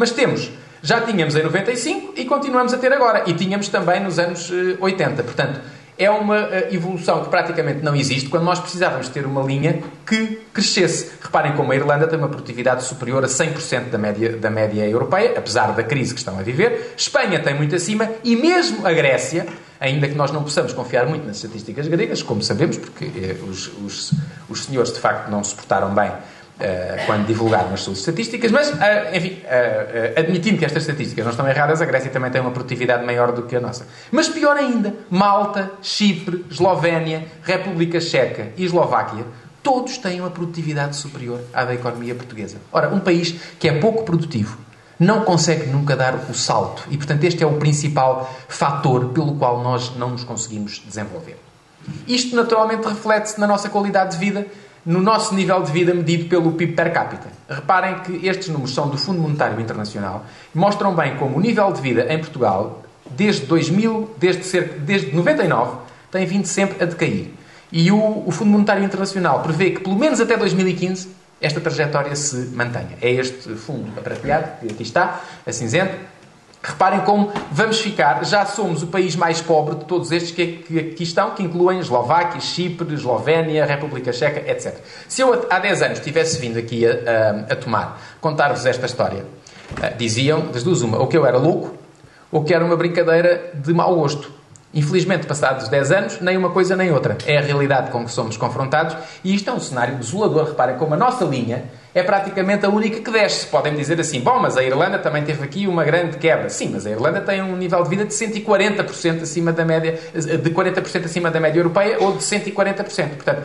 Mas já tínhamos em 95 e continuamos a ter agora. E tínhamos também nos anos 80. Portanto, é uma evolução que praticamente não existe quando nós precisávamos ter uma linha que crescesse. Reparem como a Irlanda tem uma produtividade superior a 100% da média europeia, apesar da crise que estão a viver. Espanha tem muito acima e mesmo a Grécia, ainda que nós não possamos confiar muito nas estatísticas gregas, como sabemos, porque os senhores de facto não se portaram bem quando divulgaram as suas estatísticas, mas, enfim, admitindo que estas estatísticas não estão erradas, a Grécia também tem uma produtividade maior do que a nossa. Mas pior ainda, Malta, Chipre, Eslovénia, República Checa e Eslováquia, todos têm uma produtividade superior à da economia portuguesa. Ora, um país que é pouco produtivo não consegue nunca dar o salto e, portanto, este é o principal fator pelo qual nós não nos conseguimos desenvolver. Isto, naturalmente, reflete-se na nossa qualidade de vida, no nosso nível de vida medido pelo PIB per capita. Reparem que estes números são do Fundo Monetário Internacional e mostram bem como o nível de vida em Portugal, desde 99, tem vindo sempre a decair. E o Fundo Monetário Internacional prevê que, pelo menos até 2015, esta trajetória se mantenha. É este fundo aprateado, que aqui está, a cinzento. Reparem como vamos ficar, já somos o país mais pobre de todos estes que aqui estão, que incluem Eslováquia, Chipre, Eslovénia, República Checa, etc. Se eu há 10 anos tivesse vindo aqui a contar-vos esta história, diziam, das duas uma, ou que eu era louco, ou que era uma brincadeira de mau gosto. Infelizmente, passados 10 anos, nem uma coisa nem outra. É a realidade com que somos confrontados e isto é um cenário desolador. Reparem como a nossa linha é praticamente a única que desce. Podem dizer assim, bom, mas a Irlanda também teve aqui uma grande quebra. Sim, mas a Irlanda tem um nível de vida de 140% acima da média, de 40% acima da média europeia ou de 140%. Portanto,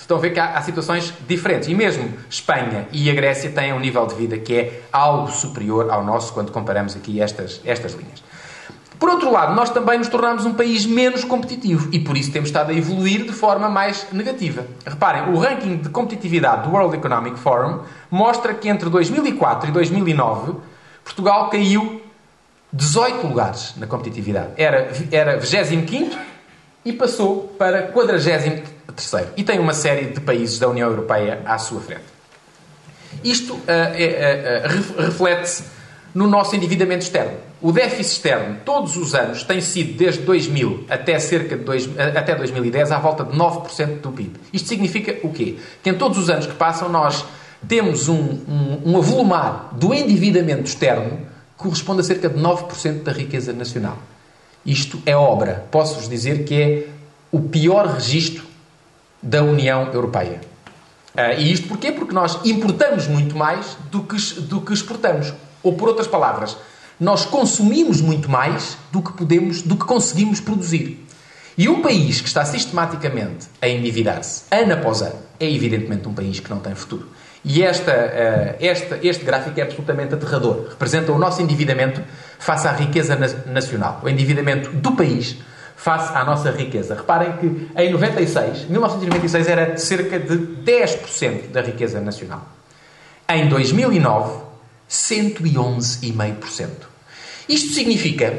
estão a ver que há situações diferentes. E mesmo Espanha e a Grécia têm um nível de vida que é algo superior ao nosso quando comparamos aqui estas linhas. Por outro lado, nós também nos tornamos um país menos competitivo e por isso temos estado a evoluir de forma mais negativa. Reparem, o ranking de competitividade do World Economic Forum mostra que entre 2004 e 2009 Portugal caiu 18 lugares na competitividade. Era 25º e passou para 43º. E tem uma série de países da União Europeia à sua frente. Isto reflete-se no nosso endividamento externo. O déficit externo, todos os anos, tem sido, desde 2000 até até 2010, à volta de 9% do PIB. Isto significa o quê? Que em todos os anos que passam, nós temos um avolumar do endividamento externo que corresponde a cerca de 9% da riqueza nacional. Isto é obra. Posso-vos dizer que é o pior registro da União Europeia. E isto porquê? Porque nós importamos muito mais do que exportamos. Ou, por outras palavras, nós consumimos muito mais do que conseguimos produzir. E um país que está sistematicamente a endividar-se, ano após ano, é evidentemente um país que não tem futuro. E este gráfico é absolutamente aterrador. Representa o nosso endividamento face à riqueza nacional. O endividamento do país face à nossa riqueza. Reparem que em 1996 era cerca de 10% da riqueza nacional. Em 2009, 111,5%. Isto significa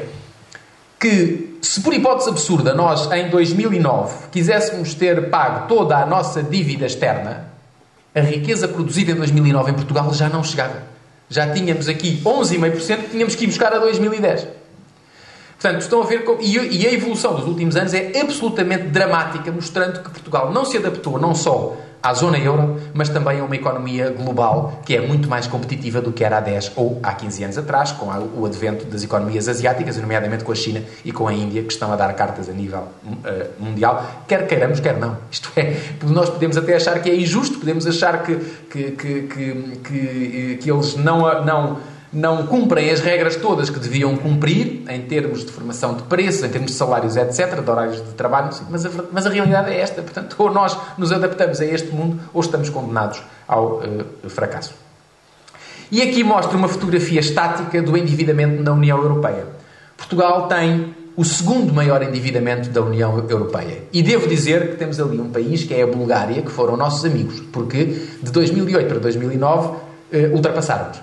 que, se por hipótese absurda nós, em 2009, quiséssemos ter pago toda a nossa dívida externa, a riqueza produzida em 2009 em Portugal já não chegava. Já tínhamos aqui 11,5% que tínhamos que ir buscar a 2010. Portanto, estão a ver como... E a evolução dos últimos anos é absolutamente dramática, mostrando que Portugal não se adaptou não só à zona euro, mas também a uma economia global que é muito mais competitiva do que era há 10 ou há 15 anos atrás, com o advento das economias asiáticas, nomeadamente com a China e com a Índia, que estão a dar cartas a nível mundial, quer queiramos, quer não. Isto é, nós podemos até achar que é injusto, podemos achar que eles não cumprem as regras todas que deviam cumprir, em termos de formação de preços, em termos de salários, etc., de horários de trabalho, mas a realidade é esta. Portanto, ou nós nos adaptamos a este mundo, ou estamos condenados ao fracasso. E aqui mostra uma fotografia estática do endividamento na União Europeia. Portugal tem o segundo maior endividamento da União Europeia. E devo dizer que temos ali um país, que é a Bulgária, que foram nossos amigos, porque de 2008 para 2009 ultrapassaram-nos.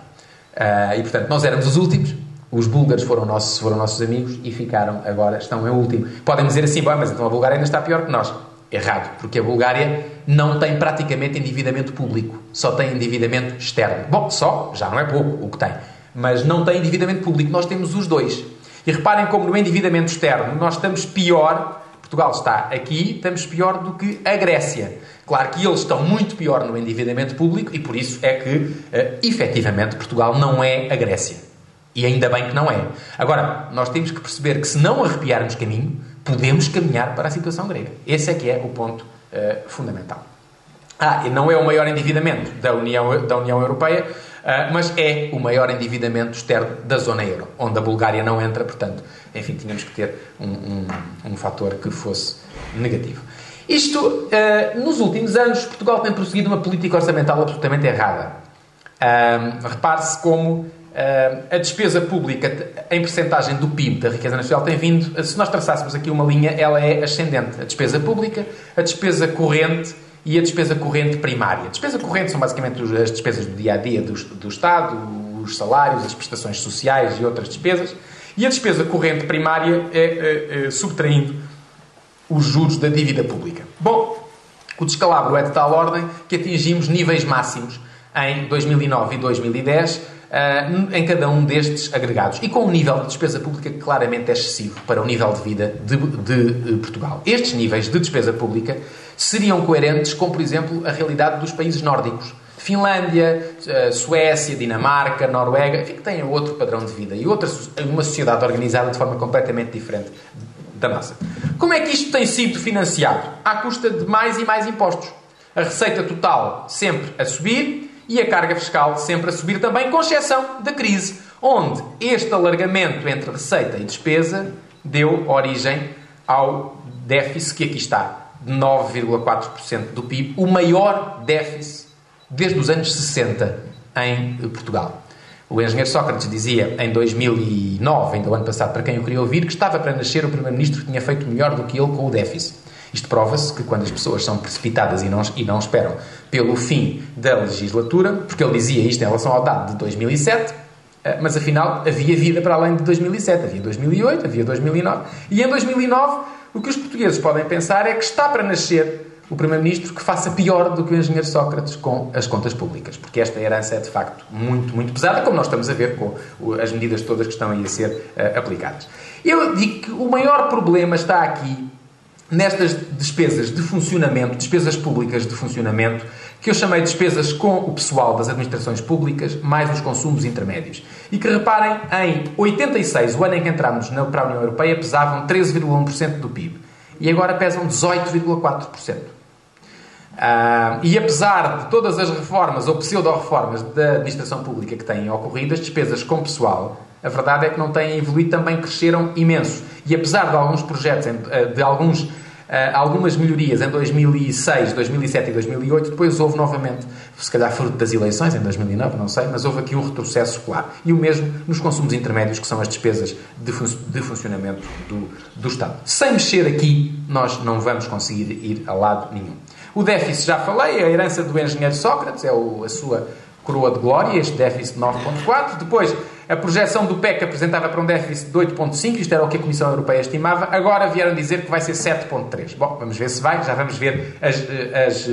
E, portanto, nós éramos os últimos, os búlgaros foram nossos amigos e estão em último. Podem dizer assim, mas então a Bulgária ainda está pior que nós. Errado, porque a Bulgária não tem praticamente endividamento público, só tem endividamento externo. Bom, já não é pouco o que tem. mas não tem endividamento público. Nós temos os dois. E reparem como no endividamento externo nós estamos pior, Portugal está aqui, estamos pior do que a Grécia. Claro que eles estão muito pior no endividamento público e por isso é que, efetivamente, Portugal não é a Grécia. E ainda bem que não é. Agora, nós temos que perceber que se não arrepiarmos caminho, podemos caminhar para a situação grega. Esse é que é o ponto fundamental. E não é o maior endividamento da União Europeia, mas é o maior endividamento externo da zona euro, onde a Bulgária não entra, portanto, enfim, tínhamos que ter um fator que fosse negativo. Isto, nos últimos anos, Portugal tem prosseguido uma política orçamental absolutamente errada. Repare-se como a despesa pública em percentagem do PIB, da riqueza nacional, tem vindo, se nós traçássemos aqui uma linha, ela é ascendente. A despesa pública, a despesa corrente e a despesa corrente primária. A despesa corrente são basicamente as despesas do dia-a-dia do Estado, os salários, as prestações sociais e outras despesas. E a despesa corrente primária é subtraindo os juros da dívida pública. Bom, o descalabro é de tal ordem que atingimos níveis máximos em 2009 e 2010 em cada um destes agregados. E com um nível de despesa pública que claramente é excessivo para o nível de vida de Portugal. Estes níveis de despesa pública seriam coerentes com, por exemplo, a realidade dos países nórdicos. Finlândia, Suécia, Dinamarca, Noruega, enfim, que têm outro padrão de vida e uma sociedade organizada de forma completamente diferente da nossa. Como é que isto tem sido financiado? À custa de mais e mais impostos. A receita total sempre a subir e a carga fiscal sempre a subir também, com exceção da crise, onde este alargamento entre receita e despesa deu origem ao déficit que aqui está, de 9,4% do PIB, o maior déficit desde os anos 60 em Portugal. O engenheiro Sócrates dizia em 2009, ainda o ano passado, para quem o queria ouvir, que estava para nascer o primeiro-ministro que tinha feito melhor do que ele com o déficit. Isto prova-se que quando as pessoas são precipitadas e não esperam pelo fim da legislatura, porque ele dizia isto em relação ao dado de 2007, mas afinal havia vida para além de 2007, havia 2008, havia 2009, e em 2009 o que os portugueses podem pensar é que está para nascer o primeiro-ministro que faça pior do que o engenheiro Sócrates com as contas públicas, porque esta herança é de facto muito, muito pesada, como nós estamos a ver com as medidas todas que estão aí a ser aplicadas. Eu digo que o maior problema está aqui nestas despesas de funcionamento, despesas públicas de funcionamento, que eu chamei de despesas com o pessoal das administrações públicas, mais os consumos intermédios. E que, reparem, em 86, o ano em que entramos para a União Europeia, pesavam 13,1% do PIB. E agora pesam 18,4%. E apesar de todas as reformas ou pseudo-reformas da administração pública que têm ocorrido, as despesas com pessoal, a verdade é que não têm evoluído, também cresceram imenso. E apesar de alguns projetos, algumas melhorias em 2006, 2007 e 2008, depois houve novamente, se calhar fruto das eleições, em 2009, não sei, mas houve aqui um retrocesso claro. E o mesmo nos consumos intermédios, que são as despesas de funcionamento do Estado. Sem mexer aqui, nós não vamos conseguir ir a lado nenhum. O déficit, já falei, é a herança do engenheiro Sócrates, é a sua coroa de glória, este déficit de 9,4. Depois, a projeção do PEC apresentava para um déficit de 8,5, isto era o que a Comissão Europeia estimava. Agora vieram dizer que vai ser 7,3. Bom, vamos ver se vai, já vamos ver as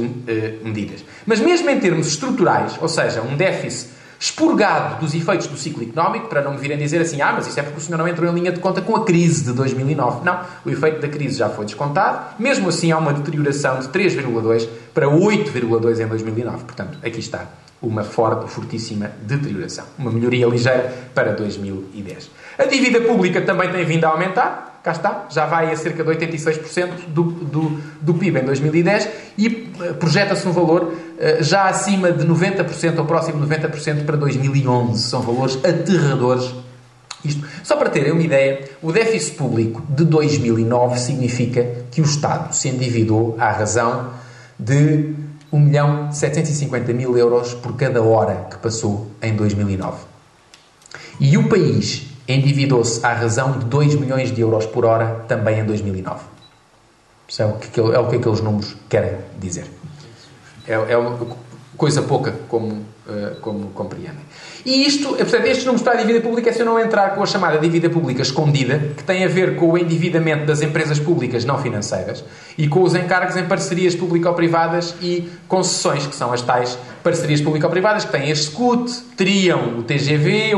medidas. Mas mesmo em termos estruturais, ou seja, um déficit expurgado dos efeitos do ciclo económico, para não me virem dizer assim, mas isso é porque o senhor não entrou em linha de conta com a crise de 2009. Não, o efeito da crise já foi descontado. Mesmo assim, há uma deterioração de 3,2 para 8,2 em 2009. Portanto, aqui está uma fortíssima deterioração. Uma melhoria ligeira para 2010. A dívida pública também tem vindo a aumentar. Cá está. Já vai a cerca de 86% do PIB em 2010 e projeta-se um valor já acima de 90% ou próximo de 90% para 2011. São valores aterradores. Isto, só para terem uma ideia, o déficit público de 2009 significa que o Estado se endividou à razão de 1.750.000 euros por cada hora que passou em 2009. E o país endividou-se à razão de 2 milhões de euros por hora também em 2009. Isso é o que aqueles números querem dizer. É uma coisa pouca, como compreendem. E isto, portanto, estes números para a dívida pública é se eu não entrar com a chamada dívida pública escondida, que tem a ver com o endividamento das empresas públicas não financeiras e com os encargos em parcerias público-privadas e concessões, que são as tais parcerias público-privadas, que têm a SCUT, teriam o TGV,